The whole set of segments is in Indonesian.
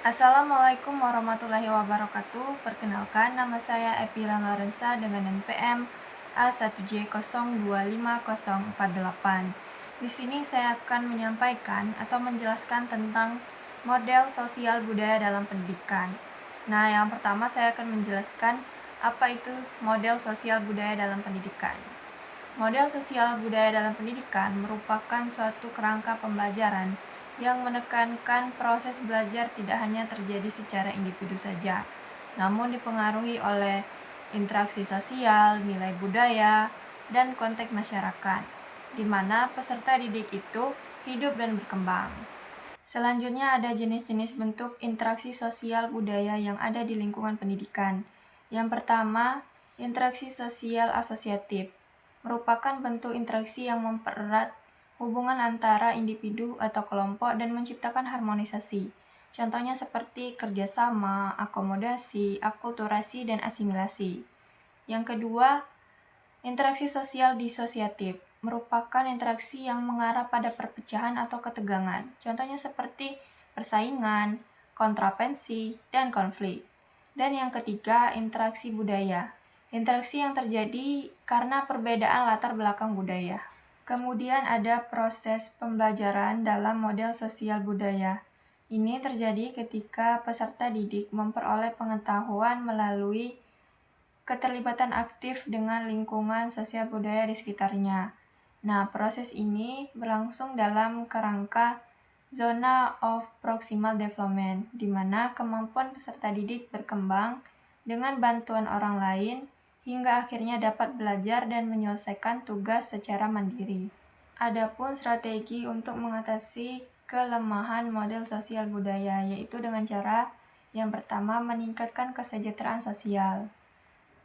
Assalamualaikum warahmatullahi wabarakatuh. Perkenalkan, nama saya Epila Lorenza dengan NPM A1J025048. Di sini saya akan menyampaikan atau menjelaskan tentang model sosial budaya dalam pendidikan. Nah, yang pertama saya akan menjelaskan apa itu model sosial budaya dalam pendidikan. Model sosial budaya dalam pendidikan merupakan suatu kerangka pembelajaran yang menekankan proses belajar tidak hanya terjadi secara individu saja, namun dipengaruhi oleh interaksi sosial, nilai budaya, dan konteks masyarakat, di mana peserta didik itu hidup dan berkembang. Selanjutnya ada jenis-jenis bentuk interaksi sosial budaya yang ada di lingkungan pendidikan. Yang pertama, interaksi sosial asosiatif merupakan bentuk interaksi yang mempererat hubungan antara individu atau kelompok dan menciptakan harmonisasi. Contohnya seperti kerjasama, akomodasi, akulturasi, dan asimilasi. Yang kedua, interaksi sosial disosiatif merupakan interaksi yang mengarah pada perpecahan atau ketegangan. Contohnya seperti persaingan, kontravensi, dan konflik. Dan yang ketiga, interaksi budaya. Interaksi yang terjadi karena perbedaan latar belakang budaya. Kemudian ada proses pembelajaran dalam model sosial budaya. Ini terjadi ketika peserta didik memperoleh pengetahuan melalui keterlibatan aktif dengan lingkungan sosial budaya di sekitarnya. Nah, proses ini berlangsung dalam kerangka zona of proximal development, di mana kemampuan peserta didik berkembang dengan bantuan orang lain hingga akhirnya dapat belajar dan menyelesaikan tugas secara mandiri. Adapun strategi untuk mengatasi kelemahan model sosial budaya, yaitu dengan cara yang pertama meningkatkan kesejahteraan sosial.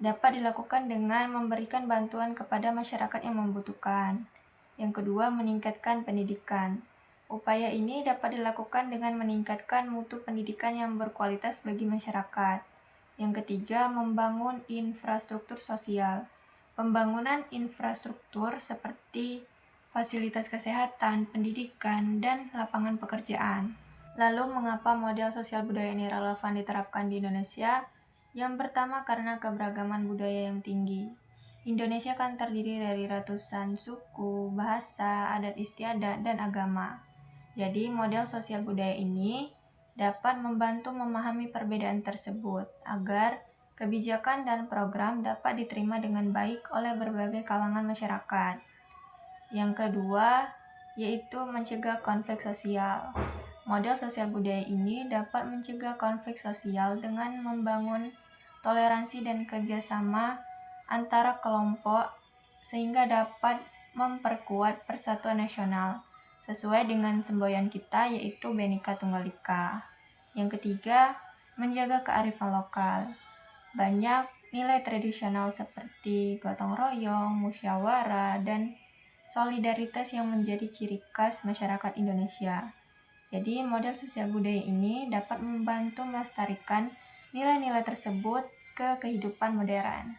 Dapat dilakukan dengan memberikan bantuan kepada masyarakat yang membutuhkan. Yang kedua, meningkatkan pendidikan. Upaya ini dapat dilakukan dengan meningkatkan mutu pendidikan yang berkualitas bagi masyarakat. Yang ketiga, membangun infrastruktur sosial. Pembangunan infrastruktur seperti fasilitas kesehatan, pendidikan, dan lapangan pekerjaan. Lalu, mengapa model sosial budaya ini relevan diterapkan di Indonesia? Yang pertama, karena keberagaman budaya yang tinggi. Indonesia kan terdiri dari ratusan suku, bahasa, adat istiadat, dan agama. Jadi, model sosial budaya ini dapat membantu memahami perbedaan tersebut agar kebijakan dan program dapat diterima dengan baik oleh berbagai kalangan masyarakat. Yang kedua, yaitu mencegah konflik sosial. Model sosial budaya ini dapat mencegah konflik sosial dengan membangun toleransi dan kerjasama antara kelompok sehingga dapat memperkuat persatuan nasional sesuai dengan semboyan kita, yaitu Bhinneka Tunggal Ika. Yang ketiga, menjaga kearifan lokal. Banyak nilai tradisional seperti gotong royong, musyawarah, dan solidaritas yang menjadi ciri khas masyarakat Indonesia. Jadi, model sosial budaya ini dapat membantu melestarikan nilai-nilai tersebut ke kehidupan modern.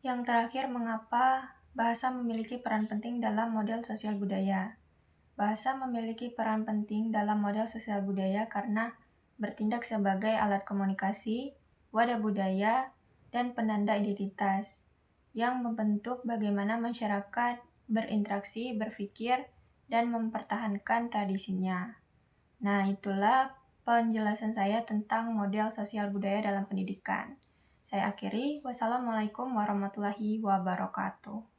Yang terakhir, mengapa bahasa memiliki peran penting dalam model sosial budaya? Bahasa memiliki peran penting dalam model sosial budaya karena bertindak sebagai alat komunikasi, wadah budaya, dan penanda identitas yang membentuk bagaimana masyarakat berinteraksi, berpikir, dan mempertahankan tradisinya. Nah, itulah penjelasan saya tentang model sosial budaya dalam pendidikan. Saya akhiri, wassalamualaikum warahmatullahi wabarakatuh.